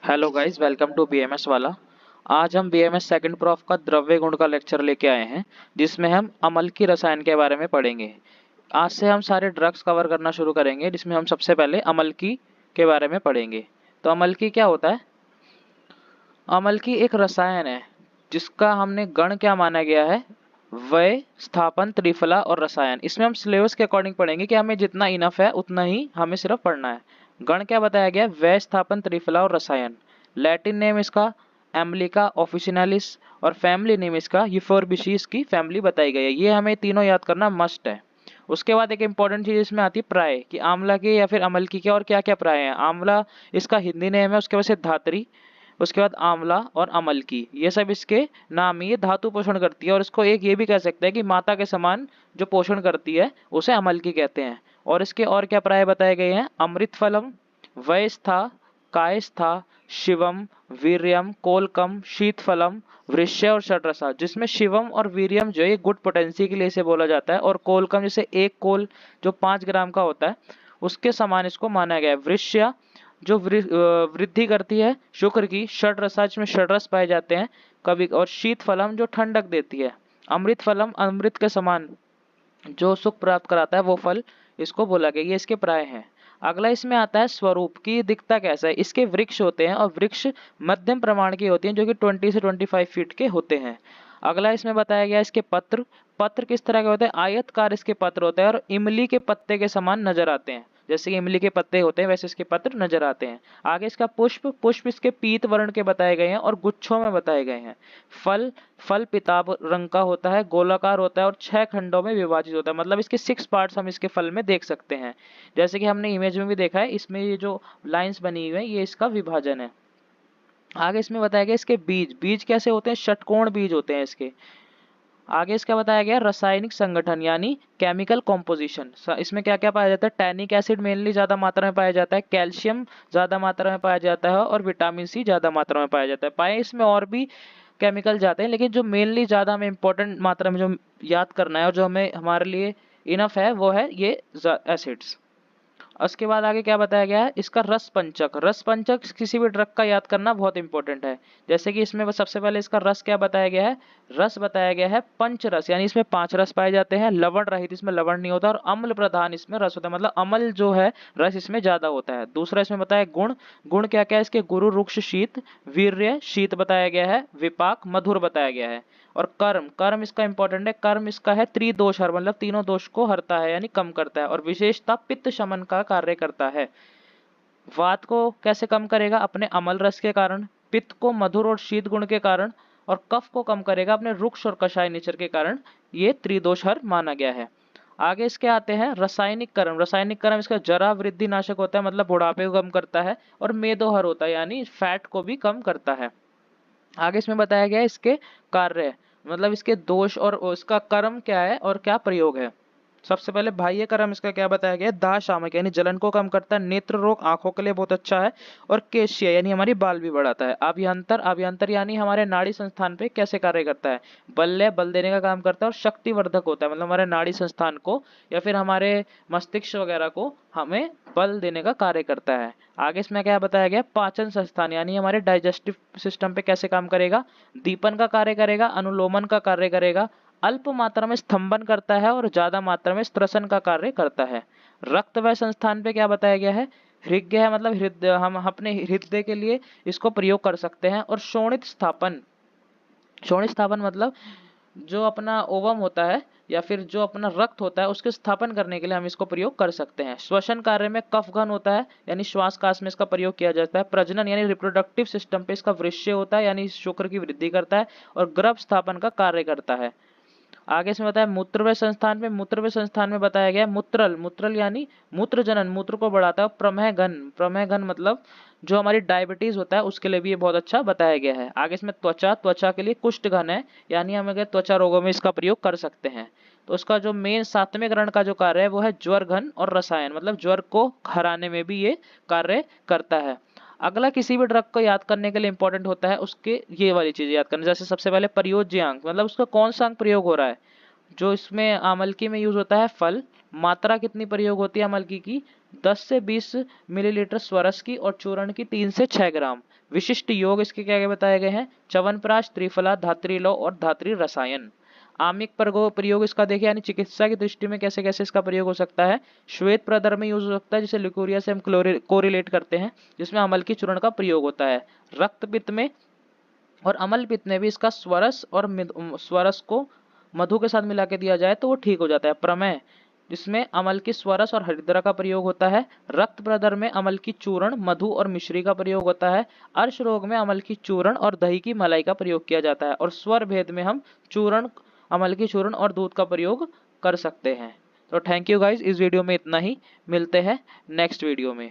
Hello guys, welcome to BMS वाला। आज हम बीएमएस सेकंड प्रॉफ का द्रव्य गुण का लेक्चर लेके आए हैं, जिसमें हम अम्ल की रसायन के बारे में पढ़ेंगे। आज से हम सारे ड्रग्स कवर करना शुरू करेंगे, जिसमें हम सबसे पहले अम्ल की के बारे में पढ़ेंगे। तो अम्ल की क्या होता है? अम्ल की एक रसायन है जिसका हमने गण क्या माना गया है, वय, स्थापन, त्रिफला और रसायन। इसमें हम सिलेबस के अकॉर्डिंग पढ़ेंगे कि हमें जितना इनफ है उतना ही हमें सिर्फ पढ़ना है। गण क्या बताया गया है? वय, स्थापन, त्रिफला और रसायन। लैटिन नेम इसका एम्बलिका ऑफिसिनालिस और फैमिली नेम इसका यूफोर्बिशी, इसकी फैमिली बताई गई है। ये हमें तीनों याद करना मस्ट है। उसके बाद एक इंपॉर्टेंट चीज इसमें आती है प्राय, कि आंवला के या फिर अम्ल की क्या और क्या क्या प्राय हैं। आंवला इसका हिंदी नेम है, उसके बाद से धात्री, उसके बाद आंवला और अमल की, ये सब इसके नाम ही। ये धातु पोषण करती है और इसको एक ये भी कह सकते हैं कि माता के समान जो पोषण करती है उसे अमल की कहते हैं। और इसके और क्या प्राय बताए गए हैं? अमृत फलम, वयस्था, कायस्था, शिवम, वीर्यम, कोलकम, शीतफलम, वृश्य और षड्रसा। जिसमें शिवम और वीर्यम जो है गुड पोटेंसी के लिए इसे बोला जाता है, और कोलकम जैसे एक कोल जो 5 ग्राम का होता है उसके समान इसको माना गया है। वृश्य जो वृद्धि करती है शुक्र की, षड्रसा जिसमें षड्रस पाए जाते हैं कभी, और शीत फलम जो ठंडक देती है। अमृत फलम अमृत के समान जो सुख प्राप्त कराता है वो फल इसको बोला गया। ये इसके प्राय हैं। अगला इसमें आता है स्वरूप, की दिखता कैसा है। इसके वृक्ष होते हैं और वृक्ष मध्यम प्रमाण की होती हैं, जो कि 20 से 25 फीट के होते हैं। अगला इसमें बताया गया इसके पत्र। पत्र किस तरह के होते हैं? आयतकार इसके पत्र होते हैं और इमली के पत्ते के समान नजर आते हैं। जैसे कि इमली के पत्ते होते हैं वैसे इसके पत्र नजर आते हैं। आगे इसका पुष्प, पुष्प इसके पीत वर्ण के बताए गए हैं और गुच्छों में बताए गए हैं। फल, फल पिताब रंग का होता है, गोलाकार होता है और 6 खंडों में विभाजित होता है। मतलब इसके 6 पार्ट्स हम इसके फल में देख सकते हैं, जैसे कि हमने इमेज में भी देखा है। इसमें ये जो लाइंस बनी हुई है ये इसका विभाजन है। आगे इसमें बताया गया इसके बीज, बीज कैसे होते हैं? षटकोण बीज होते हैं इसके। आगे इसका बताया गया रासायनिक संगठन यानी केमिकल कॉम्पोजिशन। इसमें क्या क्या पाया जाता है? टैनिक एसिड मेनली ज्यादा मात्रा में पाया जाता है, कैल्शियम ज्यादा मात्रा में पाया जाता है और विटामिन सी ज्यादा मात्रा में पाया जाता है। पाए इसमें और भी केमिकल जाते हैं, लेकिन जो मेनली ज्यादा हमें इंपॉर्टेंट मात्रा में जो याद करना है और जो हमें हमारे लिए इनफ है वो है ये एसिड्स। उसके बाद आगे क्या बताया गया है? इसका रस पंचक। रस पंचक किसी भी ड्रग का याद करना बहुत इंपॉर्टेंट है। जैसे कि इसमें सबसे पहले इसका रस क्या बताया गया है? रस बताया गया है पंच रस, यानी इसमें 5 रस पाए जाते हैं। लवण रहित इसमें लवण नहीं होता और अम्ल प्रधान इसमें रस होता है, मतलब अम्ल जो है रस इसमें ज्यादा होता है। दूसरा इसमें बताया गुण। गुण क्या क्या है इसके? गुरु, रुक्ष, शीत, वीर्य, शीत बताया गया है, विपाक, मधुर बताया गया है। और कर्म, कर्म इसका इंपॉर्टेंट है। कर्म इसका है त्रिदोष हर, मतलब तीनों दोष को हरता है यानी कम करता है। और विशेषता पित्त शमन का कार्य करता है। वात को कैसे कम करेगा? अपने अमल रस के कारण। पित्त को मधुर और शीत गुण के कारण। और कफ को कम करेगा अपने रुक्ष और कषाय नेचर के कारण। ये त्रिदोष हर माना गया है। आगे इसके आते हैं रासायनिक कर्म। रासायनिक कर्म इसका जरा वृद्धि नाशक होता है, मतलब बुढ़ापे को कम करता है। और मेदोहर होता है यानी फैट को भी कम करता है। आगे इसमें बताया गया है इसके कार्य, मतलब इसके दोष और उसका कर्म क्या है और क्या प्रयोग है। सबसे पहले बाह्य कर्म इसका क्या बताया गया है? दाह शामक यानी जलन को कम करता है, नेत्र रोग आंखों के लिए बहुत अच्छा है, और केशिया यानी हमारी बाल भी बढ़ाता है। अभ्यंतर, अभ्यंतर यानी हमारे नाड़ी संस्थान पे कैसे कार्य करता है? बल्य, बल देने का काम करता है और शक्तिवर्धक होता है, मतलब हमारे नाड़ी संस्थान को या फिर हमारे मस्तिष्क वगैरह को हमें बल देने का कार्य करता है। आगे इसमें क्या बताया गया? पाचन संस्थान यानी हमारे डाइजेस्टिव सिस्टम पे कैसे काम करेगा? दीपन का कार्य करेगा, अनुलोमन का कार्य करेगा, अल्प मात्रा में स्तंभन करता है और ज्यादा मात्रा में स्त्रसन का कार्य करता है। रक्त वह संस्थान पे क्या बताया गया है? हृदय है, मतलब हृदय, हम अपने हृदय के लिए इसको प्रयोग कर सकते हैं। और शोणित स्थापन, शोणित स्थापन मतलब जो अपना ओवम होता है या फिर जो अपना रक्त होता है उसके स्थापन करने के लिए हम इसको प्रयोग कर सकते हैं। श्वसन कार्य में कफ घन होता है यानी श्वास काश में इसका प्रयोग किया जाता है। प्रजनन यानी रिप्रोडक्टिव सिस्टम पे इसका वृश्य होता है यानी शुक्र की वृद्धि करता है। और गर्भ स्थापन का कार्य करता है। आगे इसमें बताया मूत्रव्य संस्थान में, मूत्रव्य संस्थान में बताया गया मूत्रल, मूत्रल यानी मूत्र जनन, मूत्र को बढ़ाता है। प्रमेह घन, प्रमेह घन मतलब जो हमारी डायबिटीज होता है उसके लिए भी ये बहुत अच्छा बताया गया है। आगे इसमें त्वचा, त्वचा के लिए कुष्ठ घन है यानी हम अगर त्वचा रोगों में इसका प्रयोग कर सकते हैं। तो उसका जो मेन 7वें ग्रहण का जो कार्य है वो है ज्वर घन और रसायन, मतलब ज्वर को हराने में भी ये कार्य करता है। अगला किसी भी ड्रग को याद करने के लिए इंपॉर्टेंट होता है उसके ये वाली चीजें याद करना, जैसे सबसे पहले प्रयोज्यांक, मतलब उसका कौन सा अंग प्रयोग हो रहा है। जो इसमें आमलकी में यूज होता है फल, मात्रा कितनी प्रयोग होती है अमलकी की? 10 से 20 मिलीलीटर स्वरस की और चूर्ण की 3 से 6 ग्राम। विशिष्ट योग इसके क्या क्या बताए गए हैं, च्यवनप्राश, त्रिफला, धात्री लौह और धात्री रसायन। आमिक प्रयोग इसका देखिए, यानी चिकित्सा की दृष्टि में कैसे कैसे इसका प्रयोग हो सकता है। श्वेत प्रदर में यूज हो सकता है, जिसे ल्यूकोरिया से हम कोरिलेट करते हैं, जिसमें अमल की चूर्ण का प्रयोग होता है। रक्त पित्त में और अमल पित्त में भी इसका स्वरस और स्वरस को मधु के साथ मिला के दिया जाए तो वो ठीक हो जाता है। प्रमेय, जिसमें अमल की स्वरस और हरिद्रा का प्रयोग होता है। रक्त प्रदर में अमल की चूर्ण, मधु और मिश्री का प्रयोग होता है। अर्श रोग में अमल की चूर्ण और दही की मलाई का प्रयोग किया जाता है। और स्वर भेद में हम चूर्ण, अमल की चूर्ण और दूध का प्रयोग कर सकते हैं। तो थैंक यू गाइज, इस वीडियो में इतना ही, मिलते हैं नेक्स्ट वीडियो में।